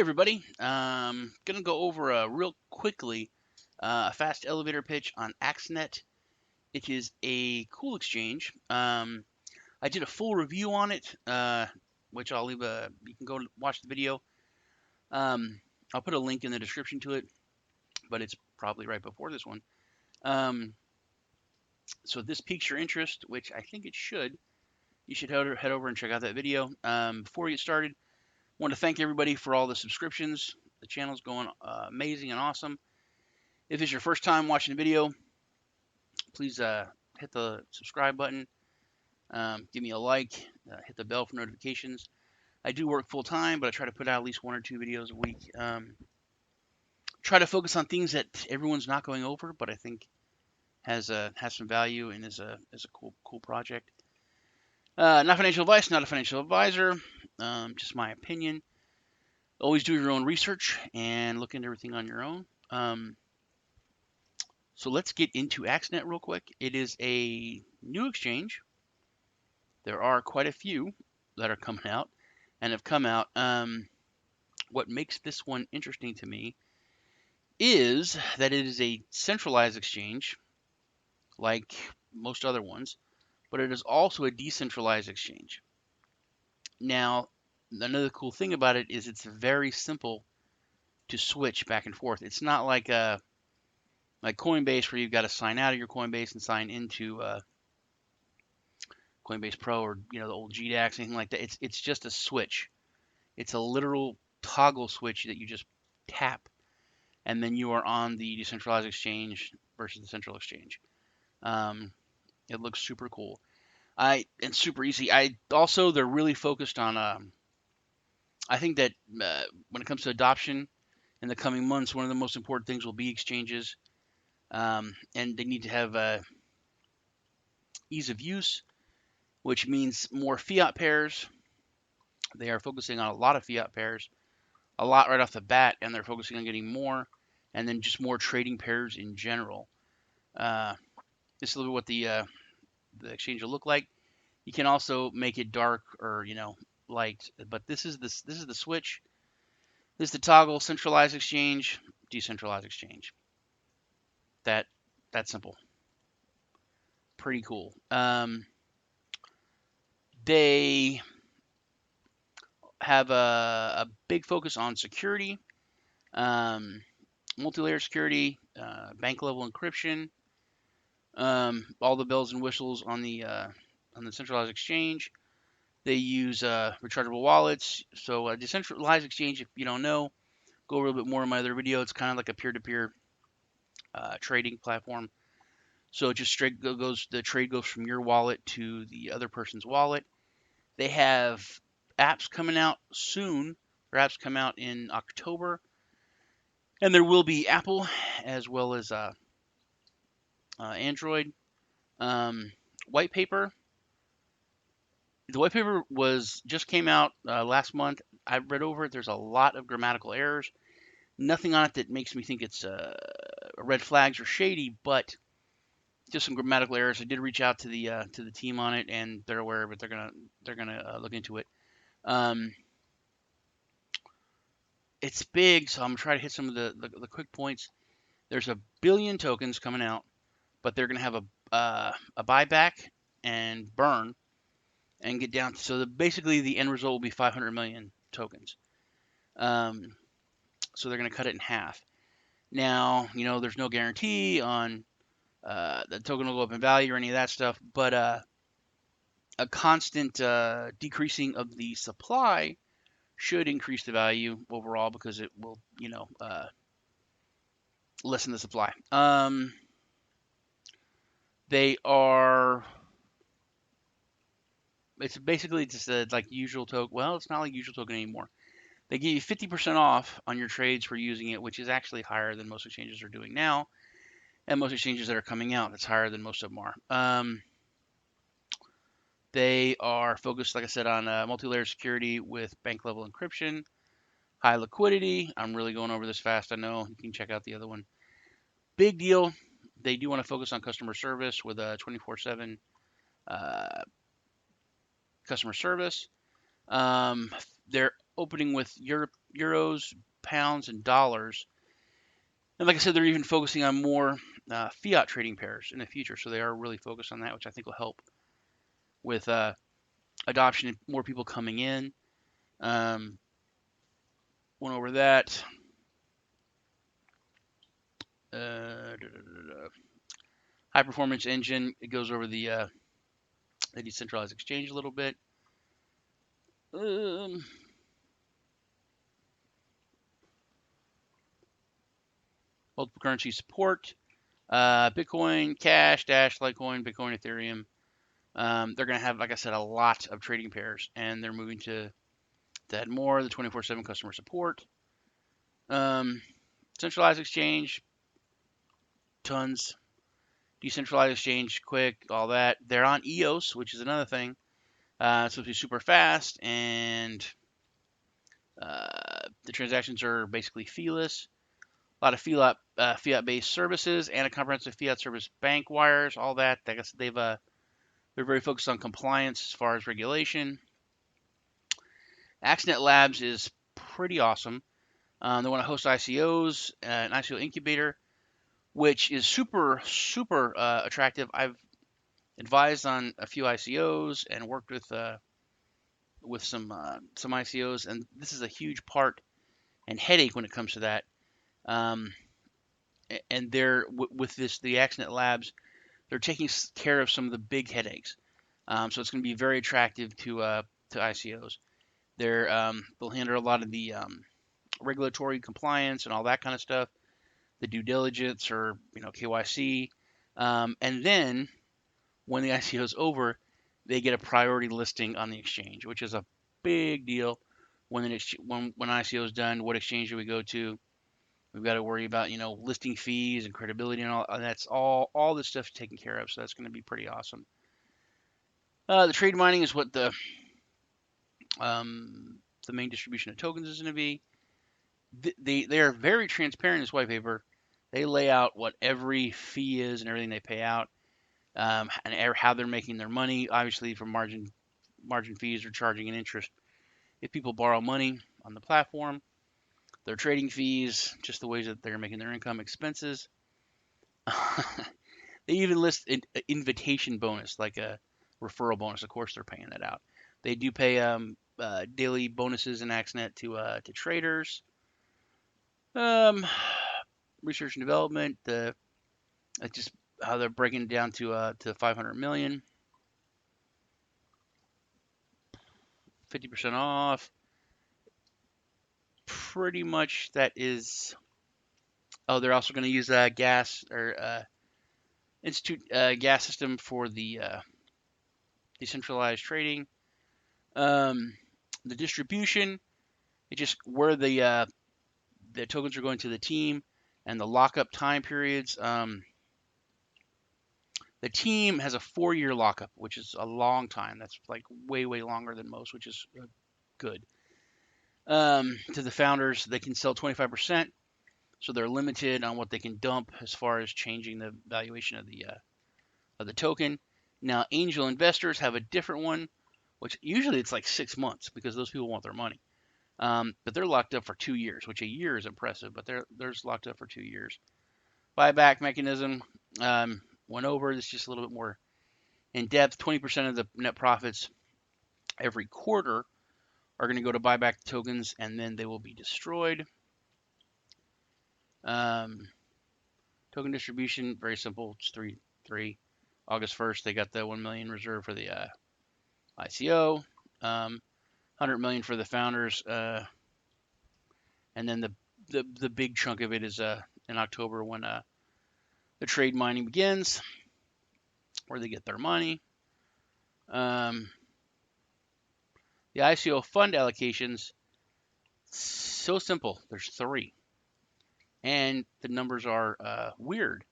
everybody. Gonna go over real quickly a fast elevator pitch on AXNET. It is a cool exchange. I did a full review on it, which I'll leave a. You can go watch the video. Um, I'll put a link in the description to it, but it's probably right before this one. Um, so if this piques your interest, which I think it should, you should head over and check out that video. Before we get started, I want to thank everybody for all the subscriptions. The channel's going amazing and awesome. If it's your first time watching the video, please hit the subscribe button, give me a like, hit the bell for notifications. I do work full time, but I try to put out at least 1 or 2 videos a week. Try to focus on things that everyone's not going over, but I think has some value and is a cool project. Not financial advice, not a financial advisor, just my opinion. Always do your own research and look into everything on your own. So let's get into AXNET real quick. It is a new exchange. There are quite a few that are coming out and have come out. What makes this one interesting to me is that it is a centralized exchange, like most other ones, but it is also a decentralized exchange. Now, another cool thing about it is it's very simple to switch back and forth. It's not like Coinbase, where you've got to sign out of your Coinbase and sign into Coinbase Pro, or the old GDAX, anything like that. It's just a switch. It's a literal toggle switch that you just tap, and then you are on the decentralized exchange versus the central exchange. It looks super cool. And super easy. They're really focused on. I think that when it comes to adoption in the coming months, one of the most important things will be exchanges, and they need to have ease of use, which means more fiat pairs. They are focusing on a lot of fiat pairs, a lot right off the bat, and they're focusing on getting more, and then just more trading pairs in general. This is a little bit what the exchange will look like. You can also make it dark or light, but this is the switch. This is the toggle: centralized exchange, decentralized exchange. That simple. Pretty cool. They have a big focus on security, multi-layer security, bank level encryption, all the bells and whistles on the centralized exchange. They use rechargeable wallets. So a decentralized exchange, if you don't know, go a little bit more in my other video. It's kind of like a peer-to-peer trading platform. So it just straight goes, the trade goes from your wallet to the other person's wallet. They have apps coming out soon. Their apps come out in October, and there will be Apple as well as Android. White paper. The white paper just came out last month. I read over it. There's a lot of grammatical errors. Nothing on it that makes me think it's red flags or shady, but just some grammatical errors. I did reach out to the team on it, and they're aware of it. They're gonna look into it. It's big, so I'm gonna try to hit some of the quick points. There's 1 billion tokens coming out, but they're gonna have a buyback and burn and get down. So basically, the end result will be 500 million tokens. So they're gonna cut it in half. Now, there's no guarantee on the token will go up in value or any of that stuff, but a constant decreasing of the supply should increase the value overall, because it will, lessen the supply. It's basically just like usual token. Well, it's not like usual token anymore. They give you 50% off on your trades for using it, which is actually higher than most exchanges are doing now. And most exchanges that are coming out, it's higher than most of them are. They are focused, like I said, on multi-layer security with bank level encryption, high liquidity. I'm really going over this fast, I know. You can check out the other one. Big deal. They do want to focus on customer service with a 24/7 customer service. They're opening with Europe euros, pounds, and dollars. And like I said, they're even focusing on more fiat trading pairs in the future. So they are really focused on that, which I think will help with adoption and more people coming in. Went over that. High performance engine. It goes over the decentralized exchange a little bit. Multiple currency support. Bitcoin, Cash, Dash, Litecoin, Bitcoin, Ethereum. They're going to have, like I said, a lot of trading pairs, and they're moving to add more. The 24/7 customer support. Centralized exchange, tons. Decentralized exchange, quick, all that. They're on EOS, which is another thing. It's supposed to be super fast, and the transactions are basically feeless. A lot of fiat-based services and a comprehensive fiat service bank wires, all that. I guess they're very focused on compliance as far as regulation. AXNET Labs is pretty awesome. They want to host ICOs, an ICO incubator, which is super, super attractive. I've advised on a few ICOs and worked with some ICOs, and this is a huge part and headache when it comes to that. And they're with the AXNET Labs, they're taking care of some of the big headaches. So it's going to be very attractive to ICOs. They'll handle a lot of the regulatory compliance and all that kind of stuff, the due diligence or KYC, and then when the ICO is over, they get a priority listing on the exchange, which is a big deal. When ICO is done, what exchange do we go to? We've got to worry about listing fees and credibility and all. And that's all this stuff taken care of. So that's going to be pretty awesome. The trade mining is what the main distribution of tokens is going to be. They are very transparent in this white paper. They lay out what every fee is and everything they pay out, and how they're making their money. Obviously, from margin fees, they're charging an interest if people borrow money on the platform. Their trading fees, just the ways that they're making their income, expenses. They even list an invitation bonus, like a referral bonus. Of course, they're paying that out. They do pay daily bonuses in AXNET to traders. Research and development, just how they're breaking it down to 500 million, 50% off. Pretty much that is. Oh, they're also going to use gas or institute gas system for the decentralized trading. The distribution, it's just where the tokens are going to the team and the lockup time periods. The team has a 4-year lockup, which is a long time. That's like way, way longer than most, which is good. To the founders, they can sell 25%, so they're limited on what they can dump as far as changing the valuation of the token. Now, angel investors have a different one, which usually it's like 6 months because those people want their money. But they're locked up for 2 years, which a year is impressive, but they're locked up for 2 years. Buyback mechanism went over. This is just a little bit more in depth. 20% of the net profits every quarter are going to go to buyback tokens, and then they will be destroyed. Token distribution, very simple. It's 3. August 1st, they got the 1 million reserved for the ICO, 100 million for the founders, and then the big chunk of it is in October when the trade mining begins, where they get their money. The ICO fund allocations, so simple. There's 3. And the numbers are weird.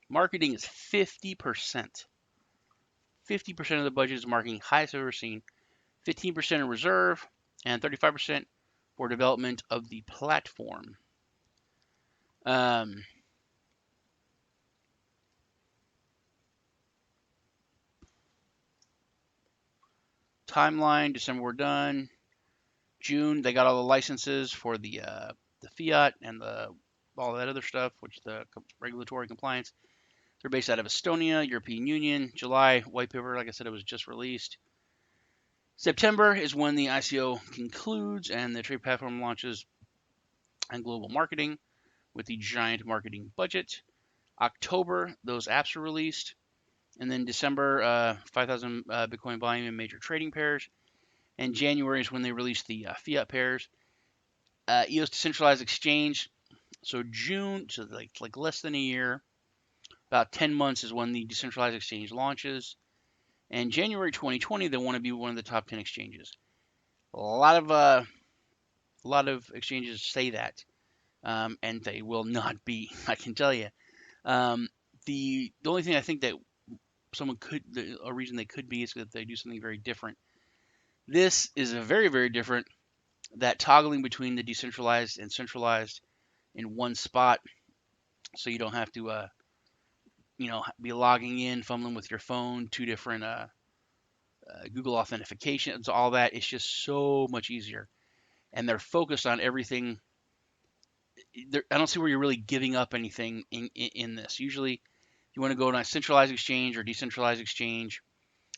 Marketing is 50%. 50% of the budget is marketing, highest I've ever seen. 15% in reserve, and 35% for development of the platform. Timeline, December we're done. June, they got all the licenses for the fiat and all that other stuff, which the regulatory compliance. They're based out of Estonia, European Union. July, white paper, like I said, it was just released. September is when the ICO concludes and the trade platform launches and global marketing with the giant marketing budget. October, those apps are released. And then December, 5,000 Bitcoin volume in major trading pairs. And January is when they release the fiat pairs. EOS Decentralized Exchange. So June, so like less than a year, about 10 months is when the Decentralized Exchange launches. And January 2020, they want to be one of the top 10 exchanges. A lot of exchanges say that, and they will not be. I can tell you. The only thing I think that a reason they could be is that they do something very different. This is a very, very different. That toggling between the decentralized and centralized in one spot, so you don't have to, be logging in, fumbling with your phone, two different Google authentications, all that. It's just so much easier, and they're focused on everything. I don't see where you're really giving up anything in this. Usually, you want to go to a centralized exchange or decentralized exchange,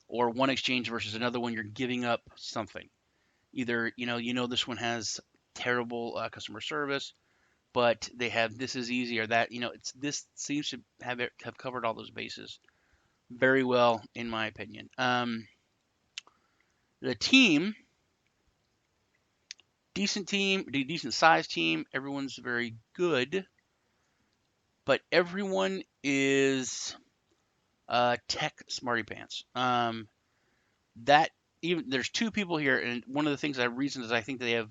or one exchange versus another one, you're giving up something. Either this one has terrible customer service, but they have this is easy, or that this seems to have covered all those bases very well, in my opinion. The team, decent sized team. Everyone's very good, but everyone is tech smarty pants. That even there's two people here, and one of the reasons I think they have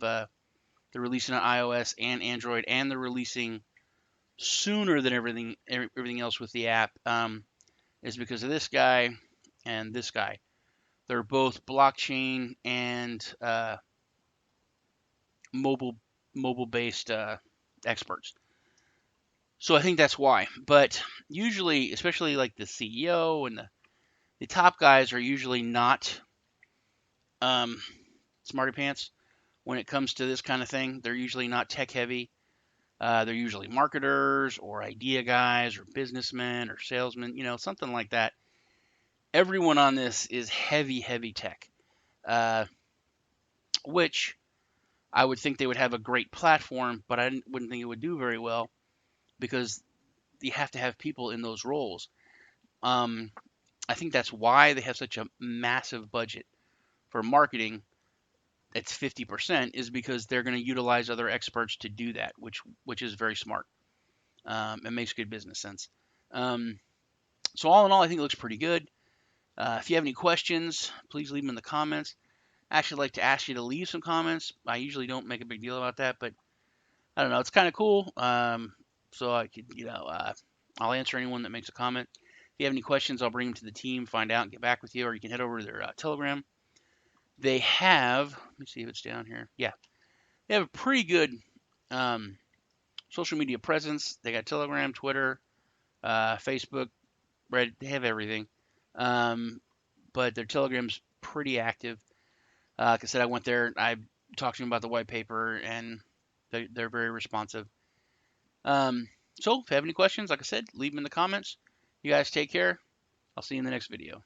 they're releasing on iOS and Android, and they're releasing sooner than everything else with the app, is because of this guy and this guy. They're both blockchain and mobile based experts. So I think that's why. But usually, especially like the CEO and the top guys are usually not smarty pants when it comes to this kind of thing. They're usually not tech heavy. They're usually marketers or idea guys or businessmen or salesmen, something like that. Everyone on this is heavy, heavy tech, which I would think they would have a great platform, but I wouldn't think it would do very well because you have to have people in those roles. I think that's why they have such a massive budget for marketing. It's 50% is because they're going to utilize other experts to do that, which is very smart. It makes good business sense. So all in all, I think it looks pretty good. If you have any questions, please leave them in the comments. I actually like to ask you to leave some comments. I usually don't make a big deal about that, but I don't know. It's kind of cool. So I could, I'll answer anyone that makes a comment. If you have any questions, I'll bring them to the team, find out, and get back with you, or you can head over to their Telegram. They have, let me see if it's down here. Yeah, they have a pretty good social media presence. They got Telegram, Twitter, Facebook, Reddit. They have everything. But their Telegram's pretty active. Like I said, I went there. I talked to them about the white paper, and they're very responsive. So if you have any questions, like I said, leave them in the comments. You guys take care. I'll see you in the next video.